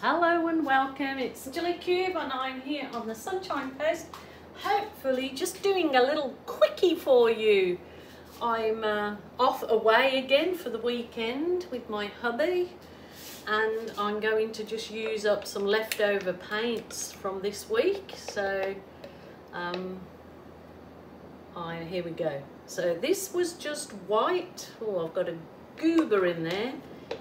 Hello and welcome, it's Cube and I'm here on the Sunshine Coast, hopefully just doing a little quickie for you. I'm off away again for the weekend with my hubby and I'm going to just use up some leftover paints from this week. So here we go. So this was just white. Oh, I've got a goober in there.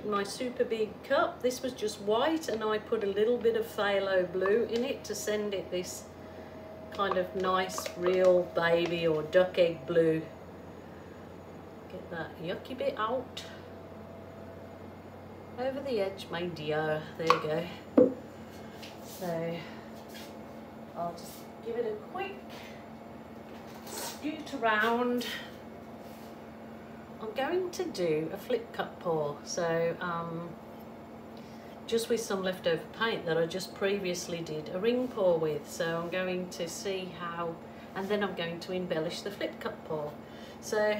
In my super big cup, this was just white and I put a little bit of phthalo blue in it to send it this kind of nice real baby or duck egg blue. Get that yucky bit out over the edge, my dear. There you go. So I'll just give it a quick scoot around. I'm going to do a flip cup pour, so just with some leftover paint that I just previously did a ring pour with. So I'm going to see how, and then I'm going to embellish the flip cup pour. So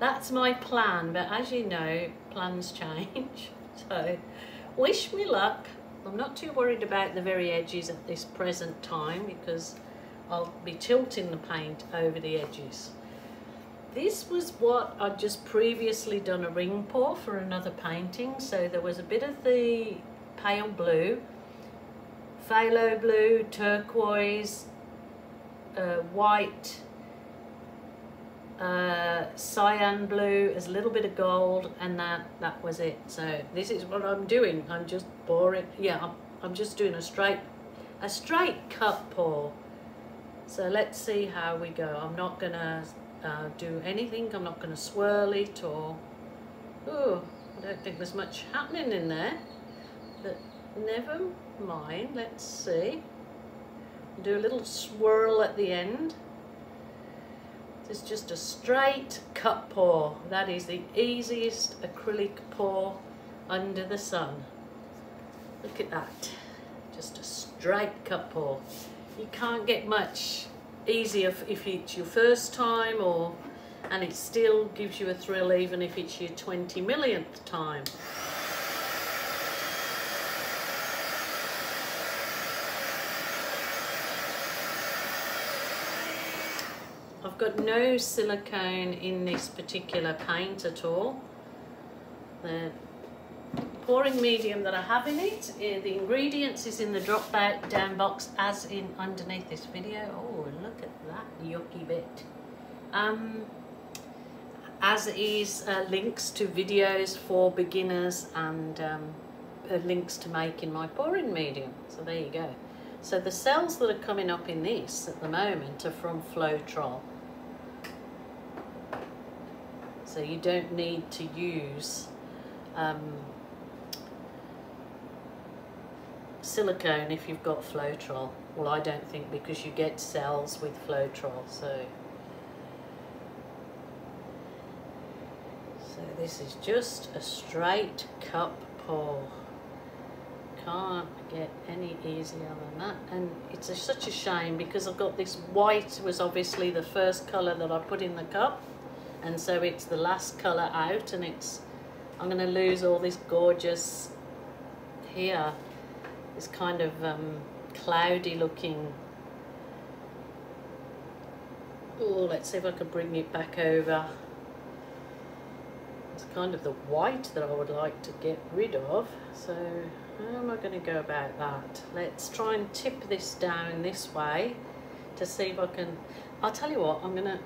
that's my plan, but as you know, plans change. So wish me luck. I'm not too worried about the very edges at this present time because I'll be tilting the paint over the edges. This was what I'd just previously done a ring pour for another painting. So there was a bit of the pale blue, phthalo blue, turquoise, white, cyan blue, there's a little bit of gold, and that was it. So this is what I'm doing. I'm just pouring. Yeah, I'm just doing a straight cup pour. So let's see how we go. I'm not gonna do anything. I'm not going to swirl it or, oh, I don't think there's much happening in there, but never mind. Let's see. Do a little swirl at the end. It's just a straight cup pour. That is the easiest acrylic pour under the sun. Look at that. Just a straight cup pour. You can't get much easier if it's your first time, and it still gives you a thrill even if it's your 20 millionth time. I've got no silicone in this particular paint at all. The pouring medium that I have in it, the ingredients is in the drop down box as in underneath this video. Oh, look at that yucky bit. As is links to videos for beginners and links to making my pouring medium. So there you go. So the cells that are coming up in this at the moment are from Floetrol. So you don't need to use silicone if you've got Floetrol. Well, I don't think, because you get cells with Floetrol. So this is just a straight cup pour. Can't get any easier than that. And it's such a shame because I've got this white, was obviously the first colour that I put in the cup, and so it's the last colour out, and I'm going to lose all this gorgeous here. This kind of cloudy looking. Oh, let's see if I can bring it back over. It's kind of the white that I would like to get rid of. So how am I going to go about that? Let's try and tip this down this way to see if I can. I'll tell you what, I'm going to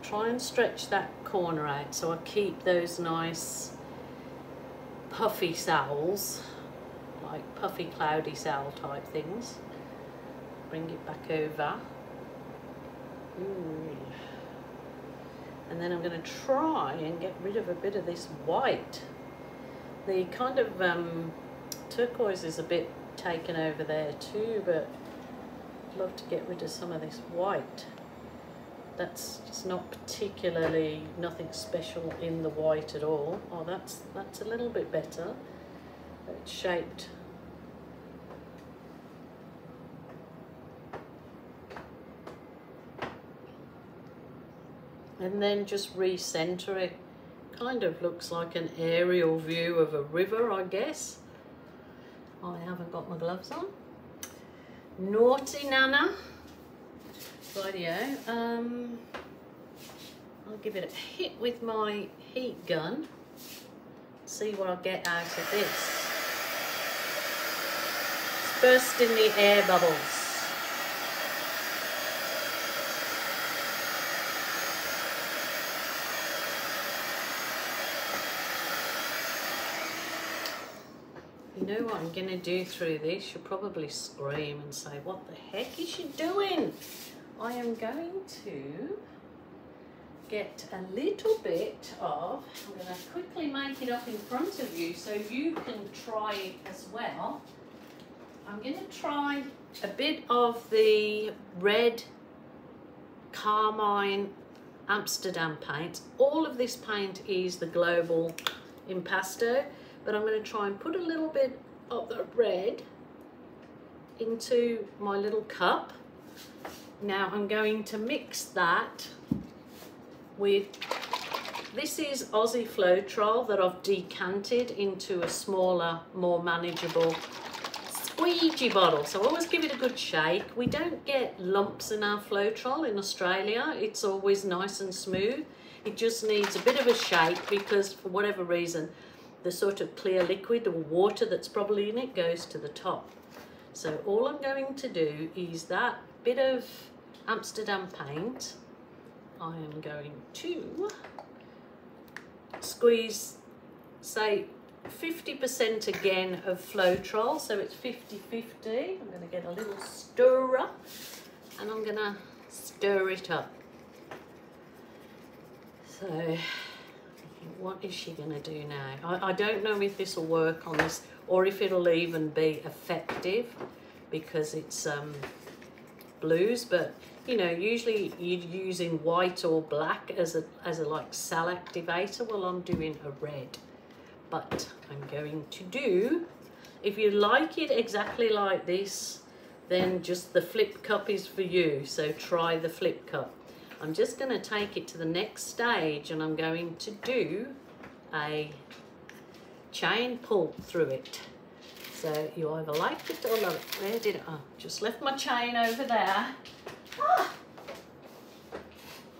try and stretch that corner out so I keep those nice puffy cells, like puffy cloudy cell type things. Bring it back over. Ooh. And then I'm going to try and get rid of a bit of this white. The kind of turquoise is a bit taken over there too, but I'd love to get rid of some of this white. That's just not particularly, nothing special in the white at all. Oh, that's a little bit better. It's shaped. And then just recenter it. Kind of looks like an aerial view of a river, I guess. I haven't got my gloves on. Naughty Nana. Rightio. I'll give it a hit with my heat gun. See what I get out of this. It's bursting the air bubbles. You know what I'm going to do through this? You'll probably scream and say, what the heck is she doing? I am going to get a little bit of, I'm going to quickly make it up in front of you so you can try it as well. I'm going to try a bit of the red carmine Amsterdam paint. All of this paint is the Global Impasto, but I'm going to try and put a little bit of the red into my little cup. Now I'm going to mix that with, this is Aussie Floetrol that I've decanted into a smaller, more manageable squeegee bottle. So I always give it a good shake. We don't get lumps in our Floetrol in Australia. It's always nice and smooth. It just needs a bit of a shake because for whatever reason, the sort of clear liquid or water that's probably in it goes to the top. So all I'm going to do is that bit of Amsterdam paint, I am going to squeeze, say 50% again of Floetrol, so it's 50-50. I'm going to get a little stirrer and I'm going to stir it up. So what is she going to do now? I don't know if this will work on this or if it'll even be effective because it's blues, but you know, usually you're using white or black as a like cell activator. Well, I'm doing a red, but I'm going to do, if you like it exactly like this, then just the flip cup is for you. So try the flip cup. I'm just going to take it to the next stage and I'm going to do a chain pull through it. So you either like it or love it. Where did it? Oh, just left my chain over there. Ah!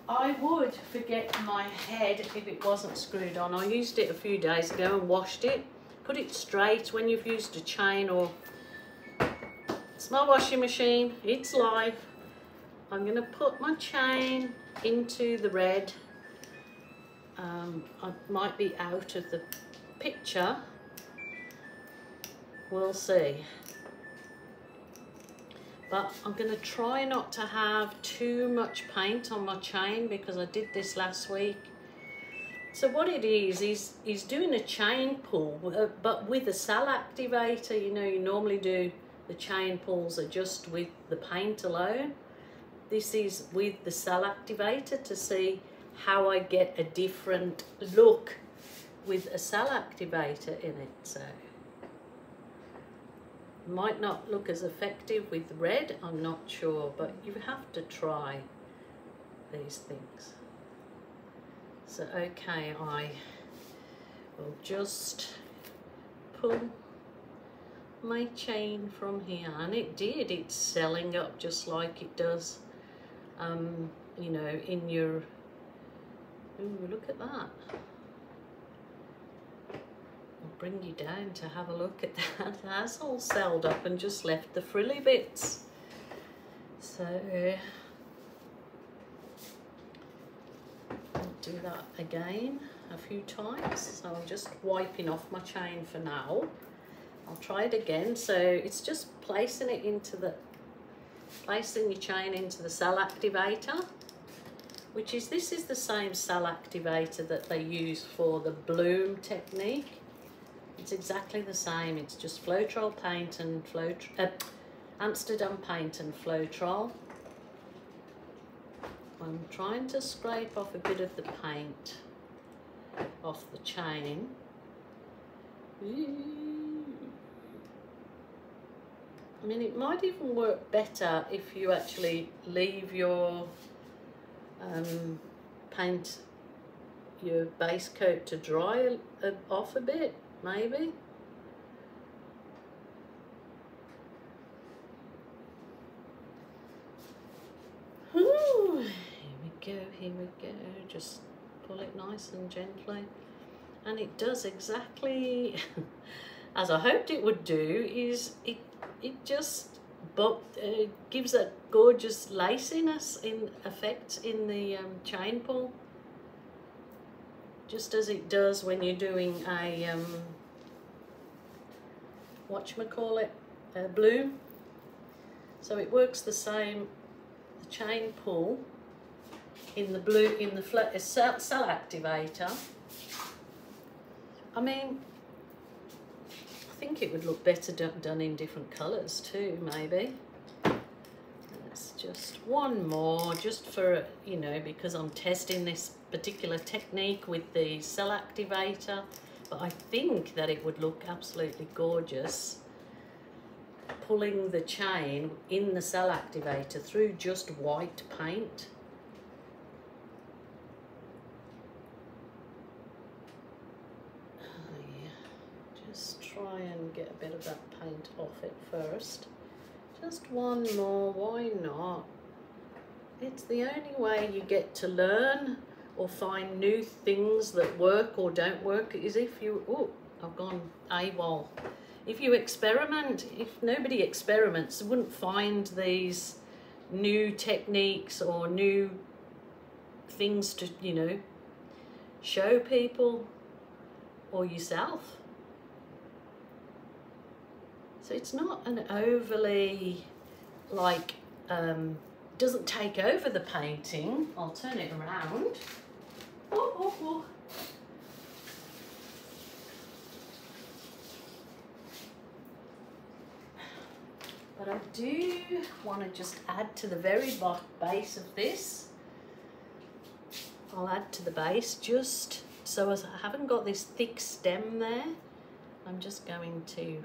I would forget my head if it wasn't screwed on. I used it a few days ago and washed it. Put it straight when you've used a chain or... It's my washing machine. It's live. I'm going to put my chain into the red. I might be out of the picture. We'll see. But I'm going to try not to have too much paint on my chain because I did this last week. So what it is doing a chain pull, but with a cell activator. You know, you normally do the chain pulls are just with the paint alone. This is with the cell activator to see how I get a different look with a cell activator in it. So might not look as effective with red, I'm not sure, but you have to try these things. So okay, I will just pull my chain from here, and it did, it's selling up just like it does you know, in your, ooh, look at that. I'll bring you down to have a look at that. It has all celled up and just left the frilly bits. So I'll do that again a few times. So I'm just wiping off my chain for now. I'll try it again. So it's just placing it into the, placing your chain into the cell activator, which is, this is the same cell activator that they use for the bloom technique. It's exactly the same. It's just Floetrol paint and Amsterdam paint and Floetrol. I'm trying to scrape off a bit of the paint off the chain. I mean, it might even work better if you actually leave your paint, your base coat to dry off a bit, maybe. here we go, just pull it nice and gently, and it does exactly as I hoped it would do. Is it just gives a gorgeous laciness in effect in the chain pull, just as it does when you're doing a whatchamacallit, bloom. So it works the same, the chain pull in the blue, in the cell activator. I mean, I think it would look better done in different colours too, maybe. Let's just one more, just for, you know, because I'm testing this particular technique with the cell activator, but I think that it would look absolutely gorgeous pulling the chain in the cell activator through just white paint. Oh yeah, just try and get a bit of that paint off it first. Just one more, why not? It's the only way you get to learn or find new things that work or don't work, is if you, oh, I've gone AWOL. If you experiment. If nobody experiments, they wouldn't find these new techniques or new things to, you know, show people or yourself. So it's not an overly, like, doesn't take over the painting. I'll turn it around. Oh, oh, oh. But I do want to just add to the very base of this. I'll add to the base just so as I haven't got this thick stem there. I'm just going to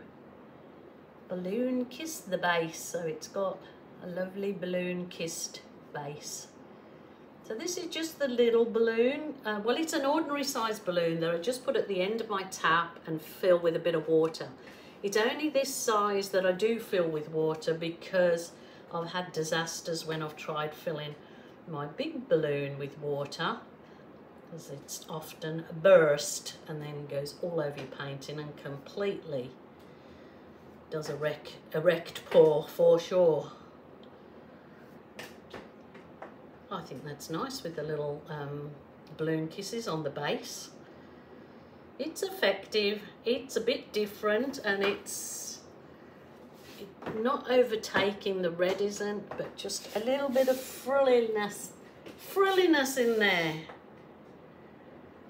balloon kiss the base so it's got a lovely balloon kissed base. So this is just the little balloon. Well, it's an ordinary size balloon that I just put at the end of my tap and fill with a bit of water. It's only this size that I do fill with water because I've had disasters when I've tried filling my big balloon with water, because it's often a burst and then goes all over your painting and completely does a wrecked pour for sure. I think that's nice with the little balloon kisses on the base. It's effective, it's a bit different, and it's not overtaking, the red isn't, but just a little bit of frilliness in there.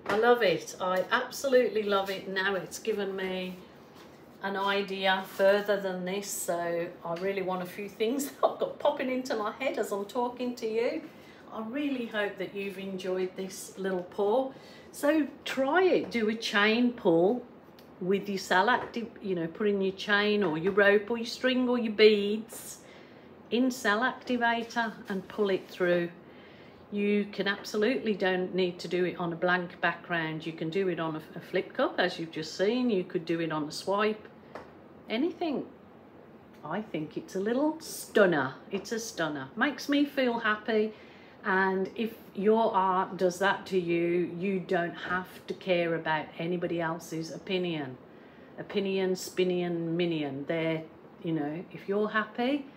I love it, I absolutely love it. Now it's given me an idea further than this, so I really want a few things that I've got popping into my head as I'm talking to you. I really hope that you've enjoyed this little pour. So try it, do a chain pull with your cell active, you know, put in your chain or your rope or your string or your beads in cell activator and pull it through. You can absolutely don't need to do it on a blank background. You can do it on a flip cup, as you've just seen. You could do it on a swipe, anything. I think it's a little stunner. It's a stunner. Makes me feel happy. And if your art does that to you, you don't have to care about anybody else's opinion. Opinion, spinion, minion. They're, you know, if you're happy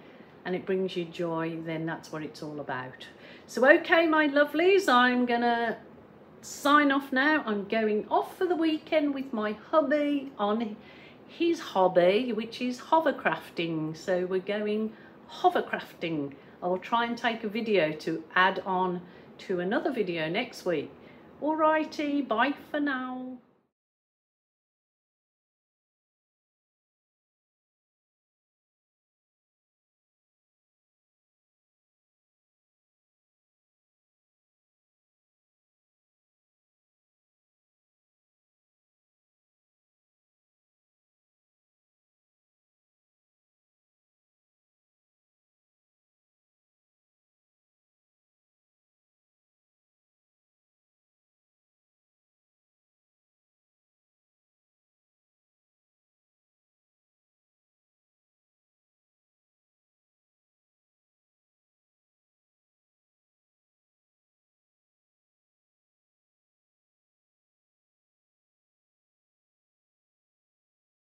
and it brings you joy, then that's what it's all about. So okay, my lovelies, I'm gonna sign off now. I'm going off for the weekend with my hubby on his hobby, which is hovercrafting. So we're going hovercrafting. I'll try and take a video to add on to another video next week. Alrighty, bye for now.